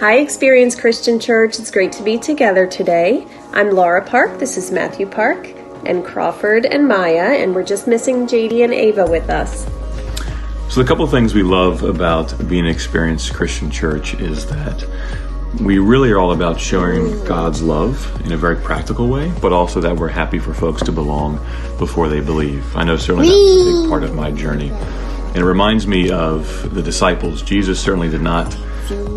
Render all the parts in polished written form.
Hi, Experience Christian Church. It's great to be together today. I'm Laura Park. This is Matthew Park and Crawford and Maya, and we're just missing JD and Ava with us. So the couple of things we love about being an Experienced Christian Church is that we really are all about showing God's love in a very practical way, but also that we're happy for folks to belong before they believe. I know certainly that's a big part of my journey. And it reminds me of the disciples. Jesus certainly did not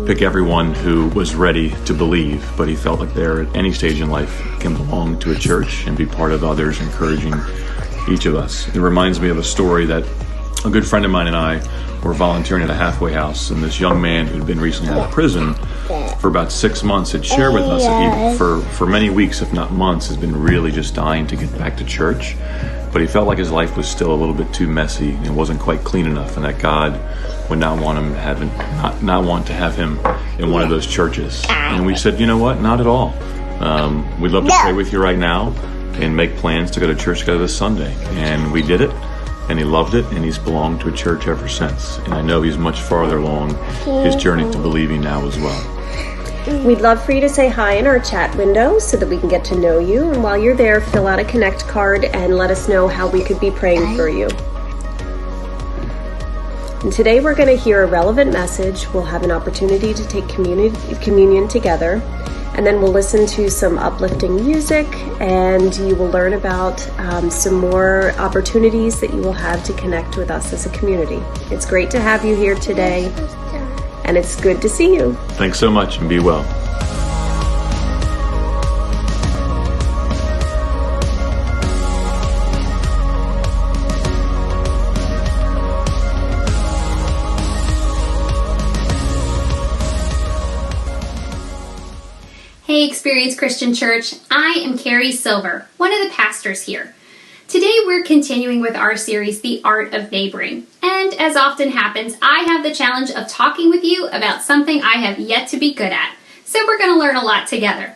pick everyone who was ready to believe, but he felt like they're at any stage in life can belong to a church and be part of others, encouraging each of us. It reminds me of a story that a good friend of mine and I were volunteering at a halfway house, and this young man who'd been recently out of prison for about 6 months had shared with us that he, for many weeks, if not months, has been really just dying to get back to church. But he felt like his life was still a little bit too messy and wasn't quite clean enough, and that God would not want to have him in one of those churches. And we said, you know what? Not at all. We'd love to pray with you right now and make plans to go to church together this Sunday. And we did it, and he loved it, and he's belonged to a church ever since. And I know he's much farther along his journey to believing now as well. We'd love for you to say hi in our chat window so that we can get to know you. And while you're there, fill out a Connect card and let us know how we could be praying for you. And today we're going to hear a relevant message. We'll have an opportunity to take communion together. And then we'll listen to some uplifting music, and you will learn about some more opportunities that you will have to connect with us as a community. It's great to have you here today, and it's good to see you. Thanks so much, and be well. Hey, Experience Christian Church. I am Carrie Silver, one of the pastors here. Today we're continuing with our series, The Art of Neighboring. And as often happens, I have the challenge of talking with you about something I have yet to be good at. So we're going to learn a lot together.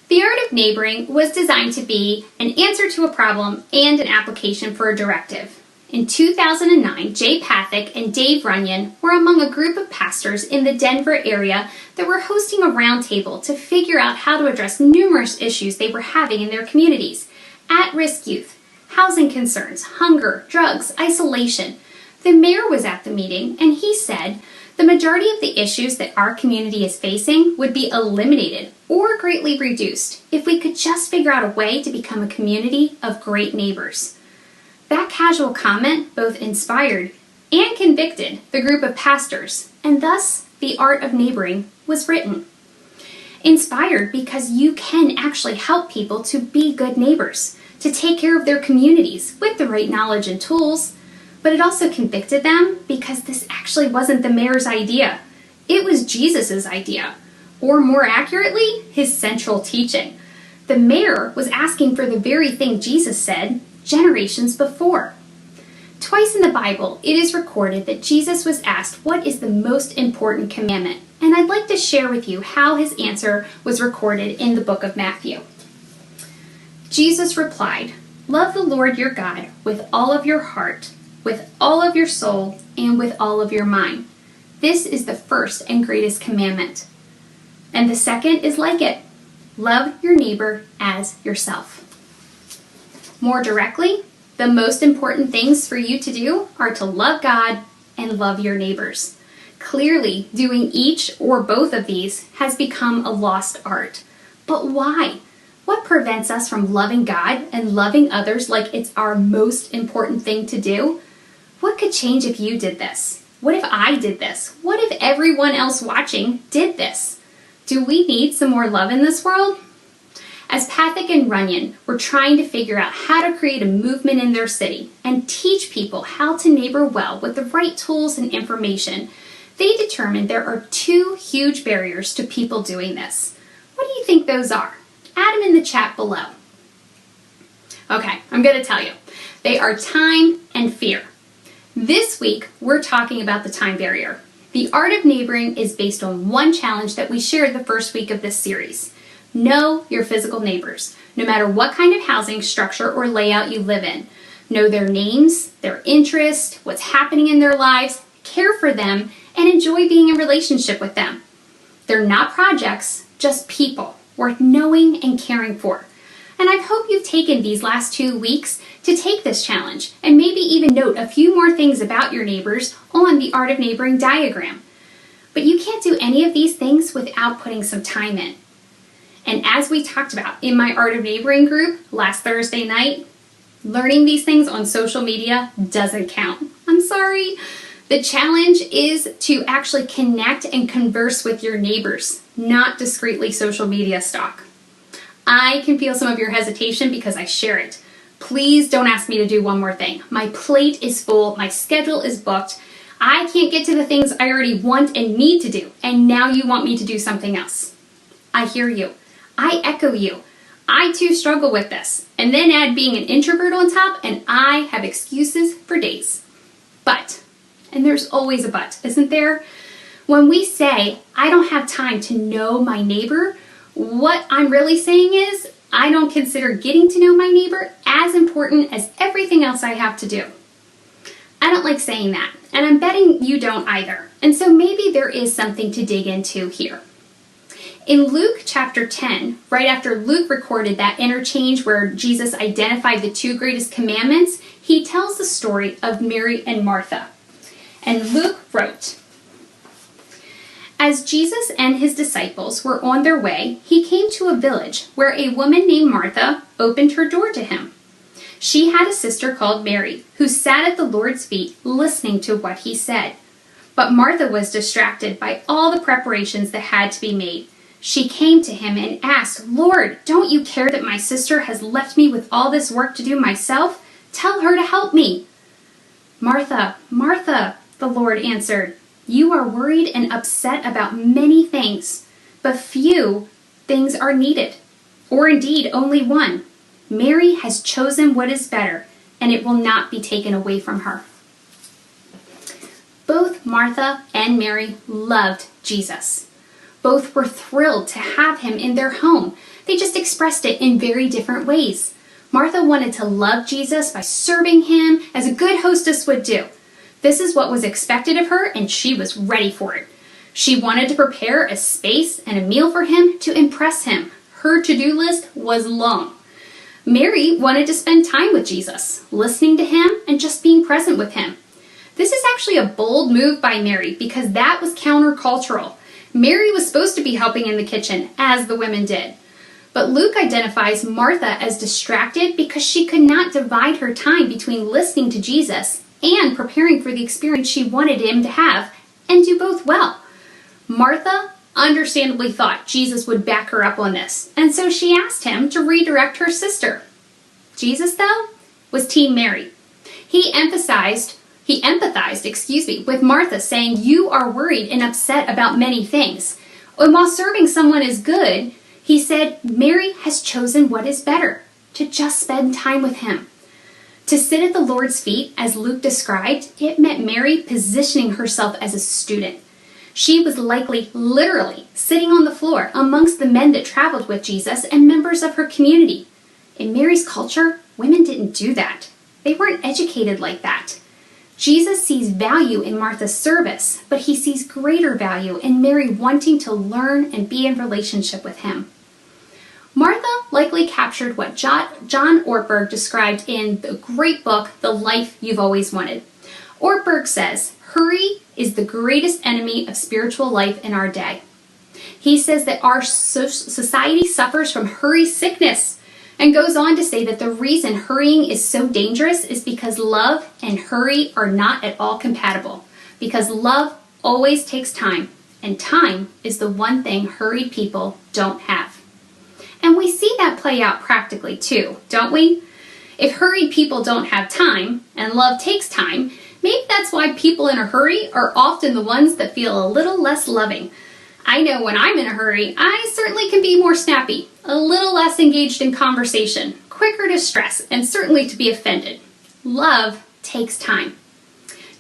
The Art of Neighboring was designed to be an answer to a problem and an application for a directive. In 2009, Jay Pathak and Dave Runyon were among a group of pastors in the Denver area that were hosting a roundtable to figure out how to address numerous issues they were having in their communities. At-risk youth, housing concerns, hunger, drugs, isolation. The mayor was at the meeting, and he said the majority of the issues that our community is facing would be eliminated or greatly reduced if we could just figure out a way to become a community of great neighbors. That casual comment both inspired and convicted the group of pastors, and thus The Art of Neighboring was written. Inspired because you can actually help people to be good neighbors, to take care of their communities with the right knowledge and tools, but it also convicted them because this actually wasn't the mayor's idea. It was Jesus's idea, or more accurately, his central teaching. The mayor was asking for the very thing Jesus said generations before. Twice in the Bible, it is recorded that Jesus was asked what is the most important commandment, and I'd like to share with you how his answer was recorded in the book of Matthew. Jesus replied, "Love the Lord your God with all of your heart, with all of your soul, and with all of your mind. This is the first and greatest commandment. And the second is like it. Love your neighbor as yourself." More directly, the most important things for you to do are to love God and love your neighbors. Clearly, doing each or both of these has become a lost art. But why? What prevents us from loving God and loving others like it's our most important thing to do? What could change if you did this? What if I did this? What if everyone else watching did this? Do we need some more love in this world? As Pathak and Runyon were trying to figure out how to create a movement in their city and teach people how to neighbor well with the right tools and information, they determined there are two huge barriers to people doing this. What do you think those are? Add them in the chat below. Okay, I'm going to tell you. They are time and fear. This week, we're talking about the time barrier. The Art of Neighboring is based on one challenge that we shared the first week of this series. Know your physical neighbors, no matter what kind of housing structure or layout you live in. Know their names, their interests, what's happening in their lives, care for them, and enjoy being in relationship with them. They're not projects, just people worth knowing and caring for. And I hope you've taken these last 2 weeks to take this challenge and maybe even note a few more things about your neighbors on the Art of Neighboring diagram. But you can't do any of these things without putting some time in. And as we talked about in my Art of Neighboring group last Thursday night, learning these things on social media doesn't count. I'm sorry. The challenge is to actually connect and converse with your neighbors, not discreetly social media stalk. I can feel some of your hesitation because I share it. Please don't ask me to do one more thing. My plate is full, my schedule is booked. I can't get to the things I already want and need to do, and now you want me to do something else. I hear you. I echo you. I too struggle with this. And then add being an introvert on top, and I have excuses for days. But, and there's always a but, isn't there? When we say, I don't have time to know my neighbor, what I'm really saying is, I don't consider getting to know my neighbor as important as everything else I have to do. I don't like saying that, and I'm betting you don't either. And so maybe there is something to dig into here. In Luke chapter 10, right after Luke recorded that interchange where Jesus identified the 2 greatest commandments, he tells the story of Mary and Martha. And Luke wrote, as Jesus and his disciples were on their way, he came to a village where a woman named Martha opened her door to him. She had a sister called Mary, who sat at the Lord's feet listening to what he said. But Martha was distracted by all the preparations that had to be made. She came to him and asked, Lord, don't you care that my sister has left me with all this work to do myself? Tell her to help me. Martha, Martha, the Lord answered, you are worried and upset about many things, but few things are needed, or indeed only one. Mary has chosen what is better, and it will not be taken away from her. Both Martha and Mary loved Jesus. Both were thrilled to have him in their home. They just expressed it in very different ways. Martha wanted to love Jesus by serving him as a good hostess would do. This is what was expected of her, and she was ready for it. She wanted to prepare a space and a meal for him to impress him. Her to-do list was long. Mary wanted to spend time with Jesus, listening to him and just being present with him. This is actually a bold move by Mary because that was countercultural. Mary was supposed to be helping in the kitchen, as the women did. But Luke identifies Martha as distracted because she could not divide her time between listening to Jesus and preparing for the experience she wanted him to have, and do both well. Martha understandably thought Jesus would back her up on this, and so she asked him to redirect her sister. Jesus, though, was Team Mary. He empathized with Martha, saying, you are worried and upset about many things. And while serving someone is good, he said, Mary has chosen what is better, to just spend time with him. To sit at the Lord's feet, as Luke described, it meant Mary positioning herself as a student. She was likely literally sitting on the floor amongst the men that traveled with Jesus and members of her community. In Mary's culture, women didn't do that. They weren't educated like that. Jesus sees value in Martha's service, but he sees greater value in Mary wanting to learn and be in relationship with him. Martha likely captured what John Ortberg described in the great book, The Life You've Always Wanted. Ortberg says, hurry is the greatest enemy of spiritual life in our day. He says that our society suffers from hurry sickness, and goes on to say that the reason hurrying is so dangerous is because love and hurry are not at all compatible. Because love always takes time, and time is the one thing hurried people don't have. And we see that play out practically too, don't we? If hurried people don't have time, and love takes time, maybe that's why people in a hurry are often the ones that feel a little less loving. I know when I'm in a hurry, I certainly can be more snappy, a little less engaged in conversation, quicker to stress, and certainly to be offended. Love takes time.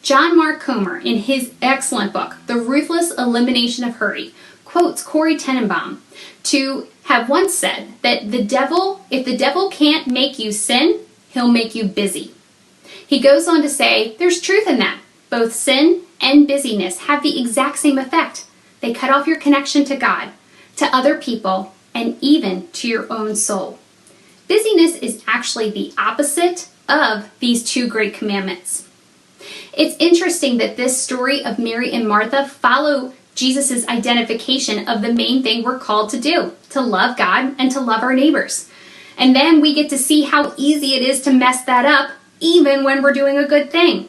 John Mark Comer, in his excellent book, The Ruthless Elimination of Hurry, quotes Corrie Tenenbaum to have once said that if the devil can't make you sin, he'll make you busy. He goes on to say, there's truth in that. Both sin and busyness have the exact same effect. They cut off your connection to God, to other people, and even to your own soul. Busyness is actually the opposite of these two great commandments. It's interesting that this story of Mary and Martha follow Jesus' identification of the main thing we're called to do, to love God and to love our neighbors. And then we get to see how easy it is to mess that up, even when we're doing a good thing.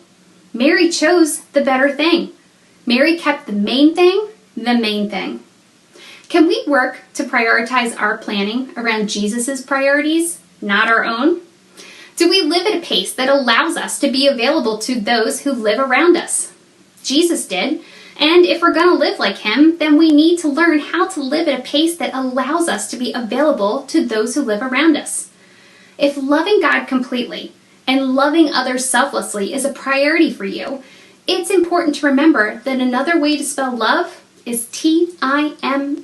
Mary chose the better thing. Mary kept the main thing, the main thing. Can we work to prioritize our planning around Jesus' priorities, not our own? Do we live at a pace that allows us to be available to those who live around us? Jesus did, and if we're going to live like him, then we need to learn how to live at a pace that allows us to be available to those who live around us. If loving God completely and loving others selflessly is a priority for you, it's important to remember that another way to spell love is Time.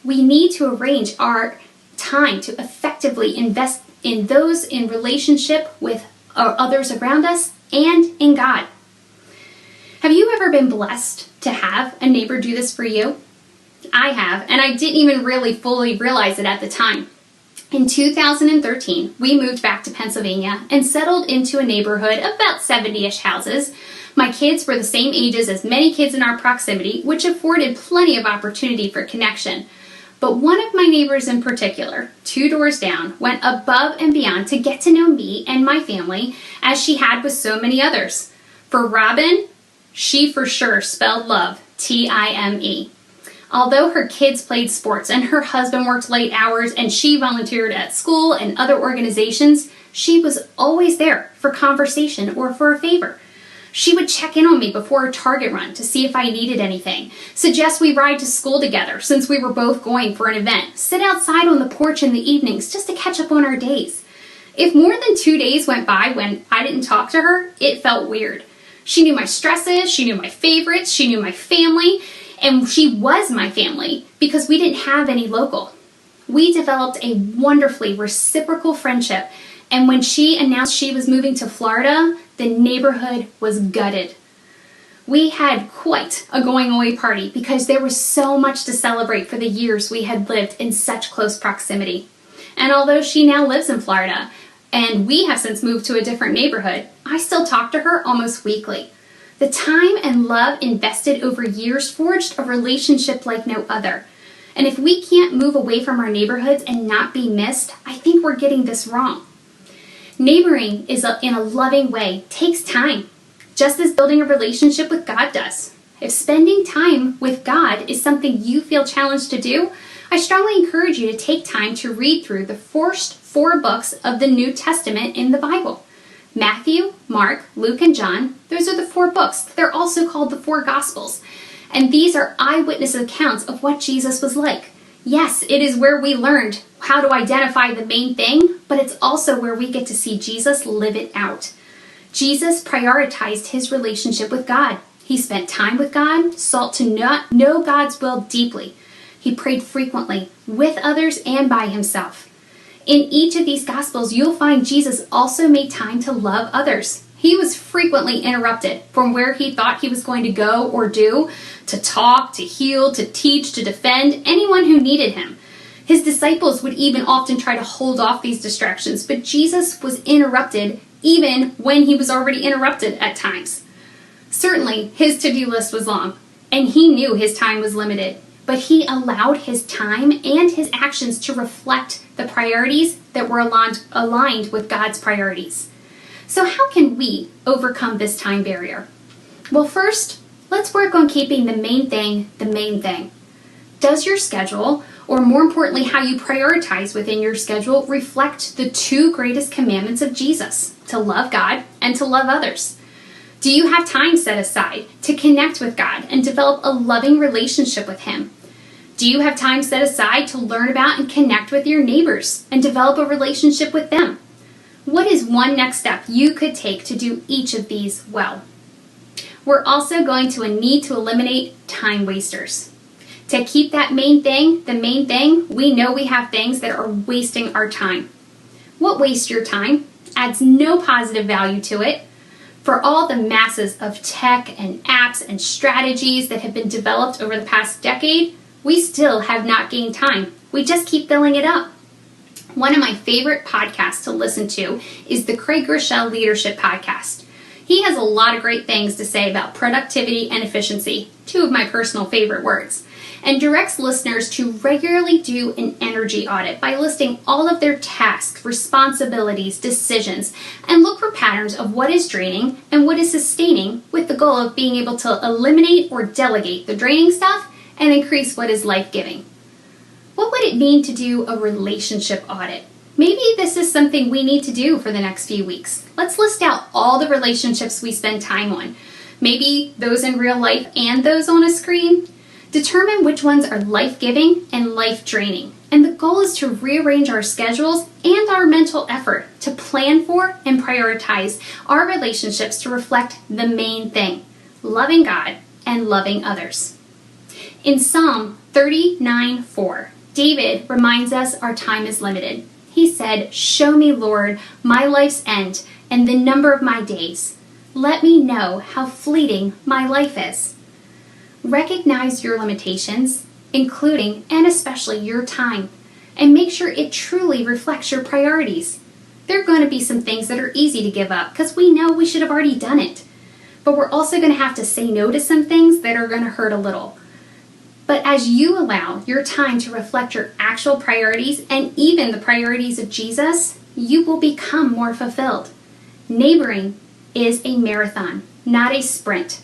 We need to arrange our time to effectively invest in those in relationship with others around us and in God. Have you ever been blessed to have a neighbor do this for you? I have, and I didn't even really fully realize it at the time. In 2013, we moved back to Pennsylvania and settled into a neighborhood of about 70-ish houses. My kids were the same ages as many kids in our proximity, which afforded plenty of opportunity for connection. But one of my neighbors in particular, 2 doors down, went above and beyond to get to know me and my family as she had with so many others. For Robin, she for sure spelled love, Time. Although her kids played sports and her husband worked late hours and she volunteered at school and other organizations, she was always there for conversation or for a favor. She would check in on me before a Target run to see if I needed anything, suggest we ride to school together since we were both going for an event, sit outside on the porch in the evenings just to catch up on our days. If more than 2 days went by when I didn't talk to her, it felt weird. She knew my stresses, she knew my favorites, she knew my family, and she was my family because we didn't have any local. We developed a wonderfully reciprocal friendship, and when she announced she was moving to Florida, the neighborhood was gutted. We had quite a going away party because there was so much to celebrate for the years we had lived in such close proximity. And although she now lives in Florida, and we have since moved to a different neighborhood, I still talk to her almost weekly. The time and love invested over years forged a relationship like no other. And if we can't move away from our neighborhoods and not be missed, I think we're getting this wrong. Neighboring in a loving way takes time, just as building a relationship with God does. If spending time with God is something you feel challenged to do, I strongly encourage you to take time to read through the first 4 books of the New Testament in the Bible. Matthew, Mark, Luke, and John, those are the 4 books. They're also called the 4 Gospels. And these are eyewitness accounts of what Jesus was like. Yes, it is where we learned how to identify the main thing, but it's also where we get to see Jesus live it out. Jesus prioritized his relationship with God. He spent time with God, sought to know God's will deeply. He prayed frequently, with others and by himself. In each of these Gospels, you'll find Jesus also made time to love others. He was frequently interrupted from where he thought he was going to go or do, to talk, to heal, to teach, to defend anyone who needed him. His disciples would even often try to hold off these distractions, but Jesus was interrupted even when he was already interrupted at times. Certainly, his to-do list was long, and he knew his time was limited, but he allowed his time and his actions to reflect the priorities that were aligned with God's priorities. So how can we overcome this time barrier? Well, first, let's work on keeping the main thing the main thing. Does your schedule, or more importantly, how you prioritize within your schedule, reflect the 2 greatest commandments of Jesus, to love God and to love others? Do you have time set aside to connect with God and develop a loving relationship with him? Do you have time set aside to learn about and connect with your neighbors and develop a relationship with them? What is one next step you could take to do each of these well? We're also going to need to eliminate time wasters. To keep that main thing the main thing, we know we have things that are wasting our time. What wastes your time? Adds no positive value to it. For all the masses of tech and apps and strategies that have been developed over the past decade, we still have not gained time. We just keep filling it up. One of my favorite podcasts to listen to is the Craig Groeschel Leadership Podcast. He has a lot of great things to say about productivity and efficiency, two of my personal favorite words, and directs listeners to regularly do an energy audit by listing all of their tasks, responsibilities, decisions, and look for patterns of what is draining and what is sustaining, with the goal of being able to eliminate or delegate the draining stuff and increase what is life-giving. What would it mean to do a relationship audit? Maybe this is something we need to do for the next few weeks. Let's list out all the relationships we spend time on. Maybe those in real life and those on a screen. Determine which ones are life-giving and life-draining. And the goal is to rearrange our schedules and our mental effort to plan for and prioritize our relationships to reflect the main thing: loving God and loving others. In Psalm 39:4, David reminds us our time is limited. He said, "Show me, Lord, my life's end and the number of my days. Let me know how fleeting my life is." Recognize your limitations, including and especially your time, and make sure it truly reflects your priorities. There are going to be some things that are easy to give up because we know we should have already done it. But we're also going to have to say no to some things that are going to hurt a little. But as you allow your time to reflect your actual priorities and even the priorities of Jesus, you will become more fulfilled. Neighboring is a marathon, not a sprint.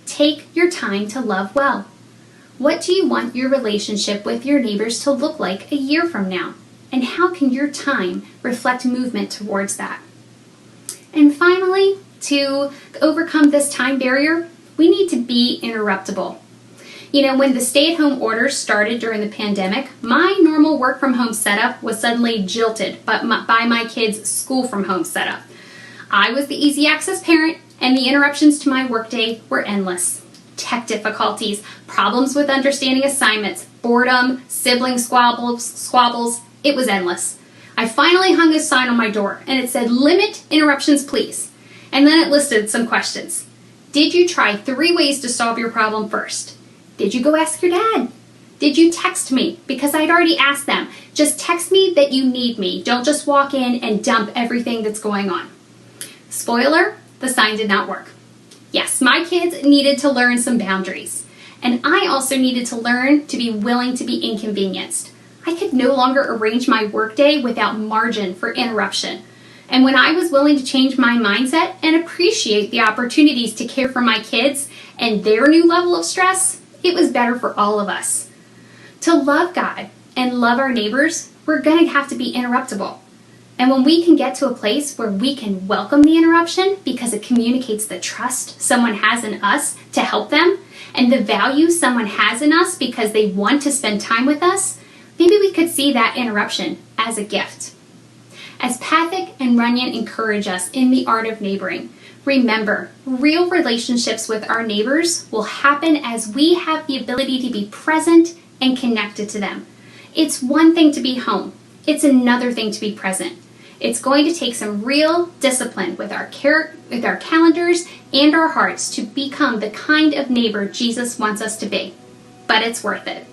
Take your time to love well. What do you want your relationship with your neighbors to look like a year from now? And how can your time reflect movement towards that? And finally, to overcome this time barrier, we need to be interruptible. You know, when the stay-at-home orders started during the pandemic, my normal work-from-home setup was suddenly jilted by my kids' school-from-home setup. I was the easy access parent, and the interruptions to my workday were endless. Tech difficulties, problems with understanding assignments, boredom, sibling squabbles, it was endless. I finally hung a sign on my door, and it said, "Limit interruptions, please." And then it listed some questions. Did you try 3 ways to solve your problem first? Did you go ask your dad? Did you text me? Because I'd already asked them. Just text me that you need me. Don't just walk in and dump everything that's going on. Spoiler, the sign did not work. Yes, my kids needed to learn some boundaries. And I also needed to learn to be willing to be inconvenienced. I could no longer arrange my workday without margin for interruption. And when I was willing to change my mindset and appreciate the opportunities to care for my kids and their new level of stress, it was better for all of us. To love God and love our neighbors, we're going to have to be interruptible. And when we can get to a place where we can welcome the interruption because it communicates the trust someone has in us to help them and the value someone has in us because they want to spend time with us, maybe we could see that interruption as a gift. As Pathak and Runyon encourage us in the art of neighboring, remember, real relationships with our neighbors will happen as we have the ability to be present and connected to them. It's one thing to be home. It's another thing to be present. It's going to take some real discipline with our calendars and our hearts to become the kind of neighbor Jesus wants us to be. But it's worth it.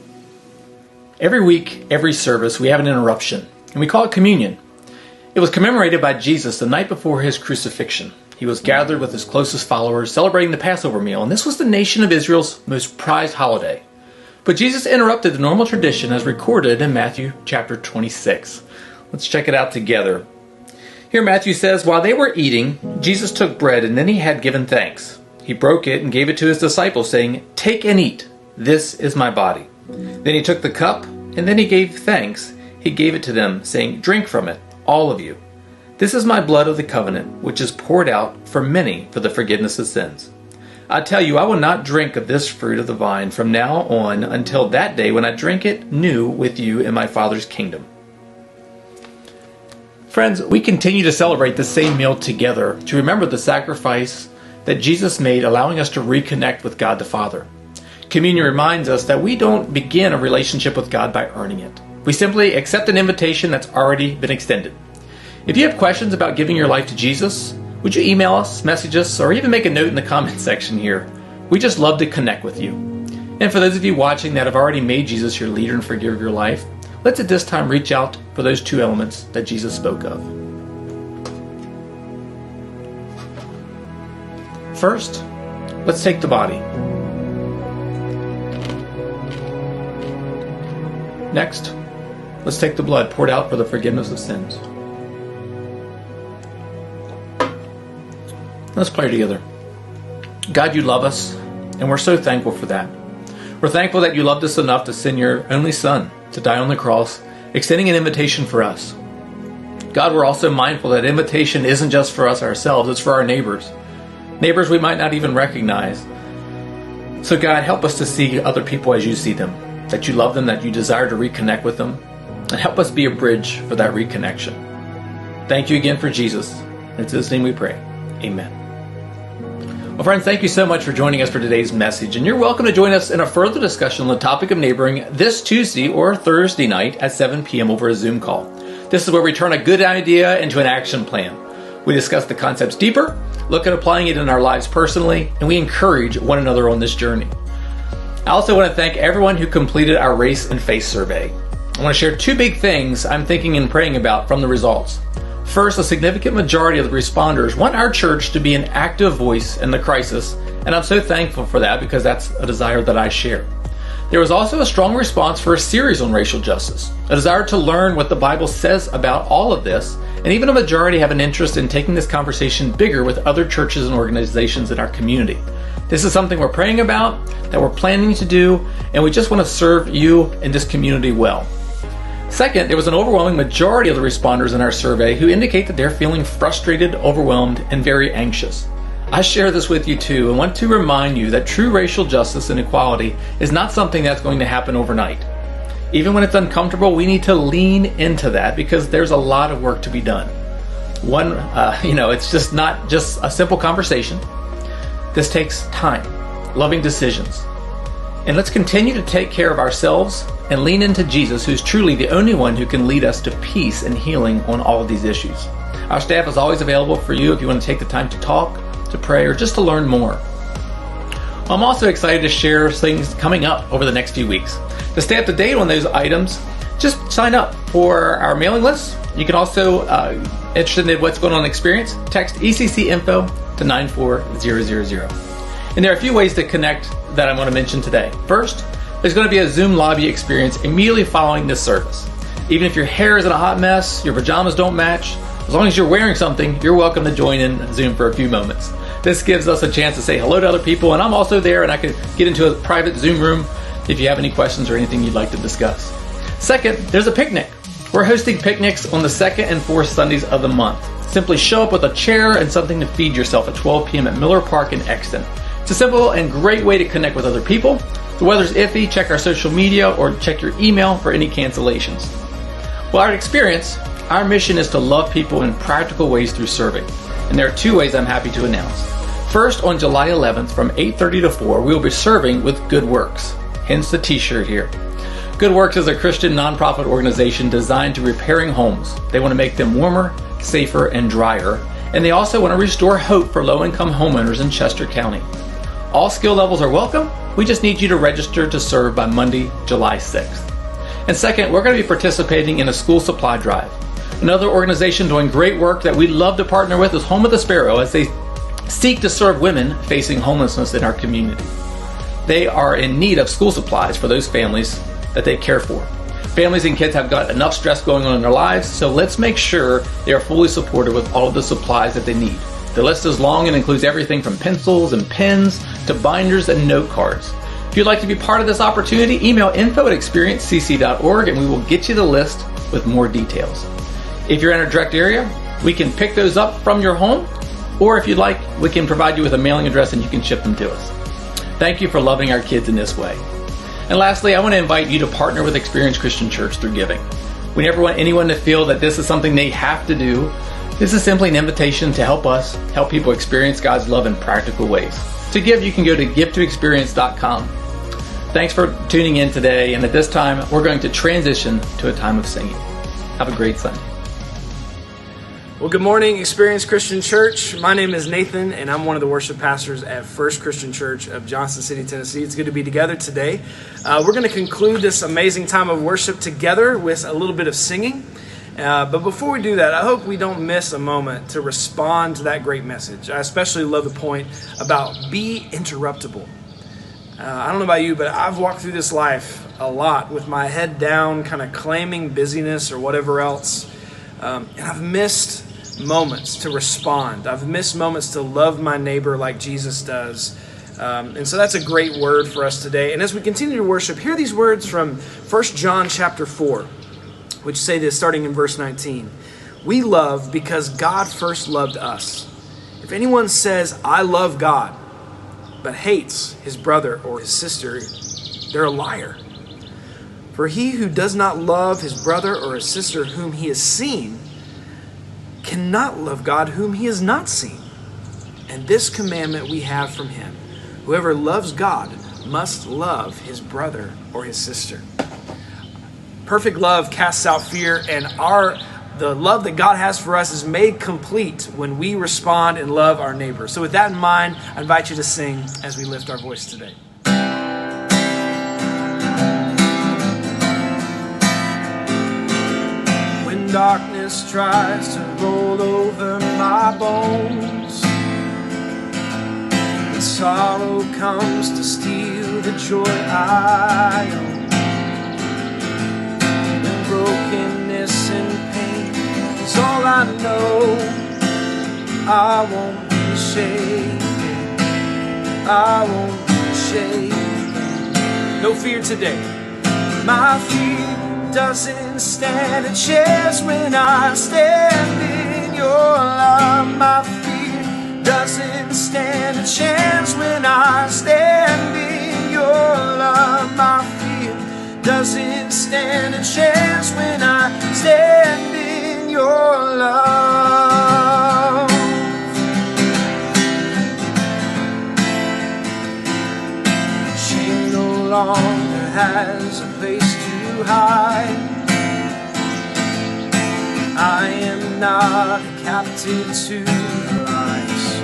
Every week, every service, we have an interruption, and we call it communion. It was commemorated by Jesus the night before his crucifixion. He was gathered with his closest followers, celebrating the Passover meal, and this was the nation of Israel's most prized holiday. But Jesus interrupted the normal tradition as recorded in Matthew chapter 26. Let's check it out together. Here Matthew says, "While they were eating, Jesus took bread, and then he had given thanks. He broke it and gave it to his disciples, saying, 'Take and eat. This is my body.' Then he took the cup, and then he gave thanks. He gave it to them, saying, 'Drink from it, all of you. This is my blood of the covenant, which is poured out for many for the forgiveness of sins. I tell you, I will not drink of this fruit of the vine from now on until that day when I drink it new with you in my Father's kingdom.'" Friends, we continue to celebrate the same meal together to remember the sacrifice that Jesus made, allowing us to reconnect with God the Father. Communion reminds us that we don't begin a relationship with God by earning it. We simply accept an invitation that's already been extended. If you have questions about giving your life to Jesus, would you email us, message us, or even make a note in the comment section here? We just love to connect with you. And for those of you watching that have already made Jesus your leader and forgiver of your life, let's at this time reach out for those two elements that Jesus spoke of. First, let's take the body. Next, let's take the blood poured out for the forgiveness of sins. Let's pray together. God, you love us, and we're so thankful for that. We're thankful that you loved us enough to send your only Son to die on the cross, extending an invitation for us. God, we're also mindful that invitation isn't just for us ourselves, it's for our neighbors. Neighbors we might not even recognize. So God, help us to see other people as you see them, that you love them, that you desire to reconnect with them, and help us be a bridge for that reconnection. Thank you again for Jesus. It's in his name we pray. Amen. Well, friends, thank you so much for joining us for today's message, and you're welcome to join us in a further discussion on the topic of neighboring this Tuesday or Thursday night at 7 p.m. over a Zoom call. This is where we turn a good idea into an action plan. We discuss the concepts deeper, look at applying it in our lives personally, and we encourage one another on this journey. I also want to thank everyone who completed our Race and Faith survey. I want to share two big things I'm thinking and praying about from the results. First, a significant majority of the responders want our church to be an active voice in the crisis, and I'm so thankful for that because that's a desire that I share. There was also a strong response for a series on racial justice, a desire to learn what the Bible says about all of this, and even a majority have an interest in taking this conversation bigger with other churches and organizations in our community. This is something we're praying about, that we're planning to do, and we just want to serve you and this community well. Second, there was an overwhelming majority of the responders in our survey who indicate that they're feeling frustrated, overwhelmed, and very anxious. I share this with you too and want to remind you that true racial justice and equality is not something that's going to happen overnight. Even when it's uncomfortable, we need to lean into that because there's a lot of work to be done. It's just not just a simple conversation. This takes time, loving decisions. And let's continue to take care of ourselves and lean into Jesus, who's truly the only one who can lead us to peace and healing on all of these issues. Our staff is always available for you if you want to take the time to talk, to pray, or just to learn more. I'm also excited to share things coming up over the next few weeks. To stay up to date on those items, just sign up for our mailing list. You can also, interested in what's going on in Experience, text ECC info to 94000. And there are a few ways to connect that I want to mention today. First, there's going to be a Zoom lobby experience immediately following this service. Even if your hair is in a hot mess, your pajamas don't match, as long as you're wearing something, you're welcome to join in Zoom for a few moments. This gives us a chance to say hello to other people, and I'm also there, and I could get into a private Zoom room if you have any questions or anything you'd like to discuss. Second, there's a picnic. We're hosting picnics on the second and fourth Sundays of the month. Simply show up with a chair and something to feed yourself at 12 p.m. at Miller Park in Exton. It's a simple and great way to connect with other people. If the weather's iffy, check our social media or check your email for any cancellations. Well, our Experience, our mission is to love people in practical ways through serving. And there are two ways I'm happy to announce. First, on July 11th from 8:30 to 4, we will be serving with Good Works, hence the t-shirt here. Good Works is a Christian nonprofit organization designed to repairing homes. They want to make them warmer, safer, and drier. And they also want to restore hope for low-income homeowners in Chester County. All skill levels are welcome. We just need you to register to serve by Monday, July 6th. And second, we're going to be participating in a school supply drive. Another organization doing great work that we'd love to partner with is Home of the Sparrow as they seek to serve women facing homelessness in our community. They are in need of school supplies for those families that they care for. Families and kids have got enough stress going on in their lives, so let's make sure they are fully supported with all of the supplies that they need. The list is long and includes everything from pencils and pens to binders and note cards. If you'd like to be part of this opportunity, email info@experiencecc.org and we will get you the list with more details. If you're in a direct area, we can pick those up from your home, or if you'd like, we can provide you with a mailing address and you can ship them to us. Thank you for loving our kids in this way. And lastly, I want to invite you to partner with Experience Christian Church through giving. We never want anyone to feel that this is something they have to do. This is simply an invitation to help us help people experience God's love in practical ways. To give, you can go to givetoexperience.com. Thanks for tuning in today, and at this time, we're going to transition to a time of singing. Have a great Sunday. Well, good morning, Experience Christian Church. My name is Nathan, and I'm one of the worship pastors at First Christian Church of Johnson City, Tennessee. It's good to be together today. We're going to conclude this amazing time of worship together with a little bit of singing. But before we do that, I hope we don't miss a moment to respond to that great message. I especially love the point about be interruptible. I don't know about you, but I've walked through this life a lot with my head down, kind of claiming busyness or whatever else. And I've missed moments to respond. I've missed moments to love my neighbor like Jesus does. And so that's a great word for us today. And as we continue to worship, hear these words from 1 John chapter 4, which say this, starting in verse 19. We love because God first loved us. If anyone says, I love God, but hates his brother or his sister, they're a liar. For he who does not love his brother or his sister whom he has seen cannot love God whom he has not seen. And this commandment we have from him. Whoever loves God must love his brother or his sister. Perfect love casts out fear, and the love that God has for us is made complete when we respond and love our neighbor. So with that in mind, I invite you to sing as we lift our voice today. When darkness tries to roll over my bones, and sorrow comes to steal the joy I own, when brokenness and pain is all I know, I won't be shaken, I won't be shaken. No fear today. My fear doesn't stand a chance when I stand in your love. My fear doesn't stand a chance when I stand in your love. My fear doesn't stand a chance when I stand in your love. Shame no longer has a place to hide. I am not a captive to your eyes.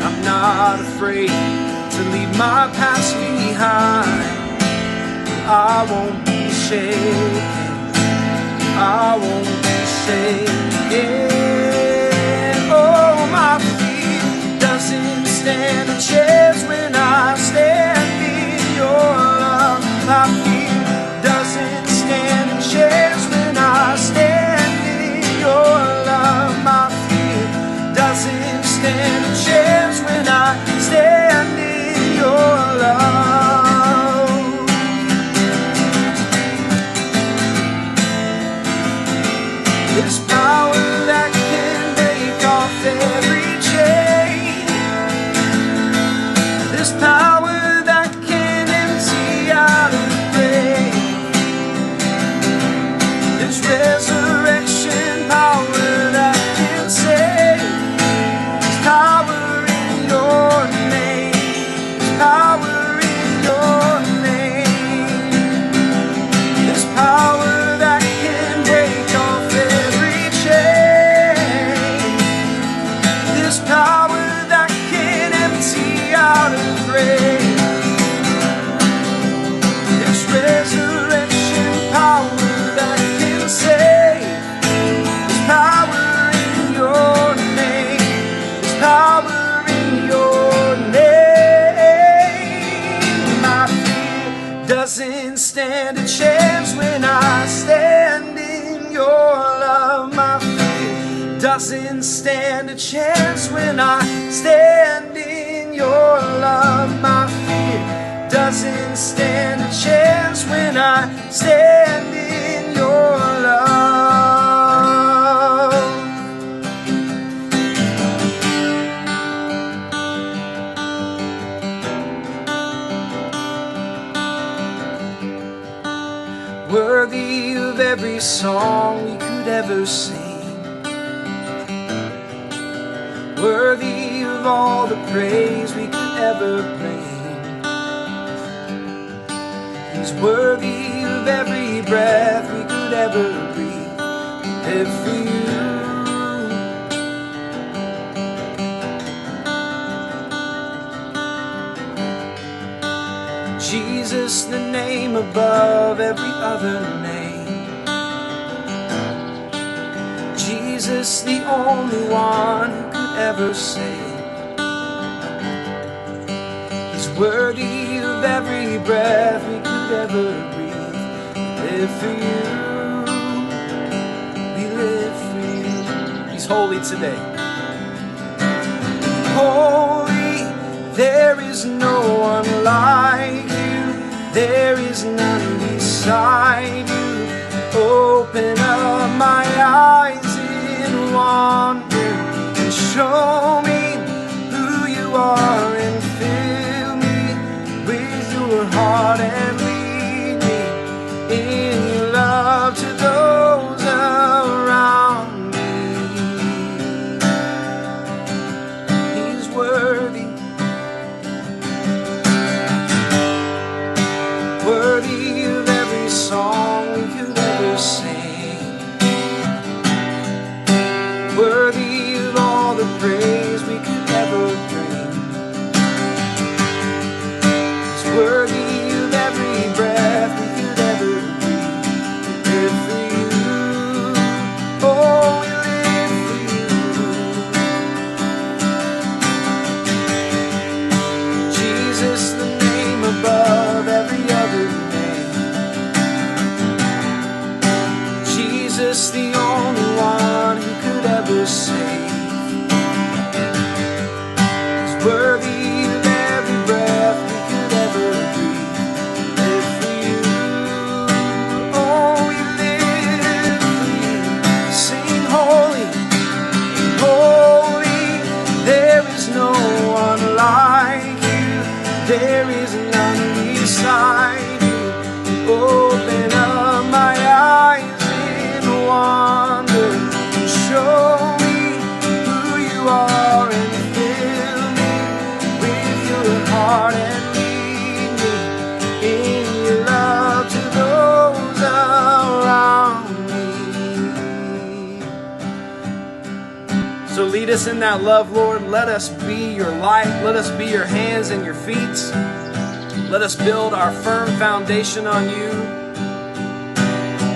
I'm not afraid to leave my past behind. I won't be shaken, I won't be shaken. Oh, my feet doesn't stand a chance when I stand in your love. My feet doesn't stand a chance when I stand in your love. My feet doesn't stand a chance when I stand in your love. There's power that can break off every chain. There's power that can empty out a grave. There's resurrection power that can save. There's power in your name. There's power in your name. There's power that can break off every chain. There's power that can empty out a grave. There's resurrection power that can save. There's power in your name. There's power in your name. My fear doesn't stand a chance when I stand in your love. My fear doesn't stand a chance when I stand in your love. My fear doesn't stand a chance when I stand in your love. Worthy of every song we could ever sing, worthy of all the praise we could ever bring. He's worthy of every breath we could ever breathe, live for you. Jesus, the name above every other name. Jesus, the only one who could ever save. He's worthy of every breath we could ever breathe. We live for you. We live for you. He's holy today. Holy, there is no one like you. There is none beside you. Open up my eyes in wonder and show me who you are, and fill me with your heart and lead me in your love to those around me. He's worthy. Worthy of every song we could ever sing. Worthy of all the praise we could ever bring. He's worthy of every breath we could ever breathe. We live for you. Oh, we live for you. Jesus, the name above every other name. Jesus, the only one who could ever save. He's worthy of every breath we could ever breathe. We live for you. Oh, we live for you. Sing holy, holy. There is no one like you. There is none beside you. Open up my eyes in wonder and show me who you are, and fill me with your heart and lead me in your love to those around me. So lead us in that love, Lord. Let us be your light. Let us be your hands and your feet. Let us build our firm foundation on you.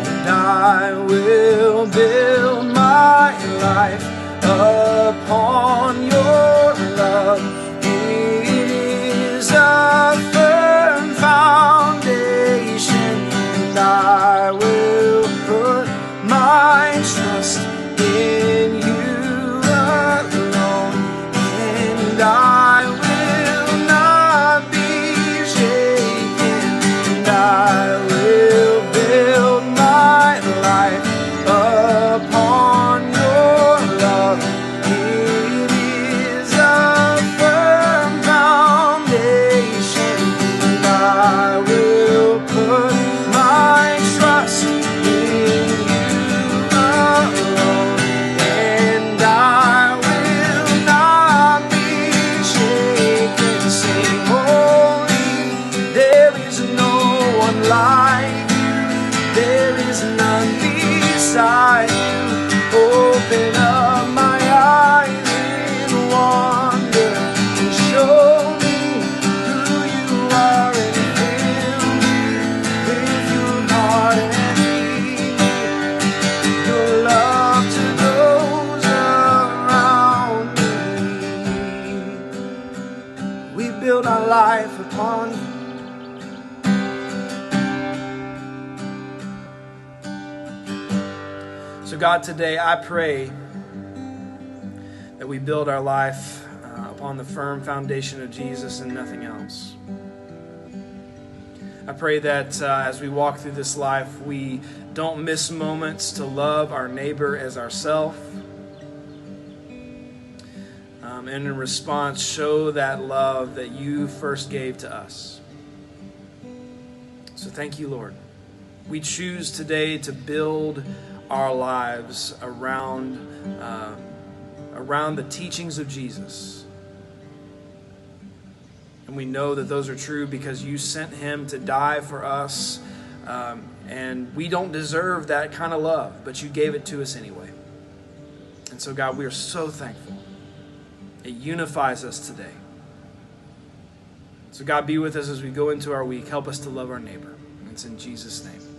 And I will build my life upon your love. It is a firm foundation, and I will put my trust in you alone. And I will not be shaken, and I will build my life upon your love. It is a firm foundation, and I will put my trust in you alone. And I will not be shaken. Sing holy, there is no one like you. There is none beside you. Open up my eyes in wonder and show me who you are, and fill me with your heart and lead me your love to those around me. We build our life upon you. So God, today I pray that we build our life upon the firm foundation of Jesus and nothing else. I pray that as we walk through this life, we don't miss moments to love our neighbor as ourselves. And in response, show that love that you first gave to us. So thank you, Lord. We choose today to build our lives around the teachings of Jesus. And we know that those are true because you sent him to die for us And we don't deserve that kind of love, but you gave it to us anyway. And so, God, we are so thankful. It unifies us today. So, God, be with us as we go into our week. Help us to love our neighbor. And it's in Jesus' name.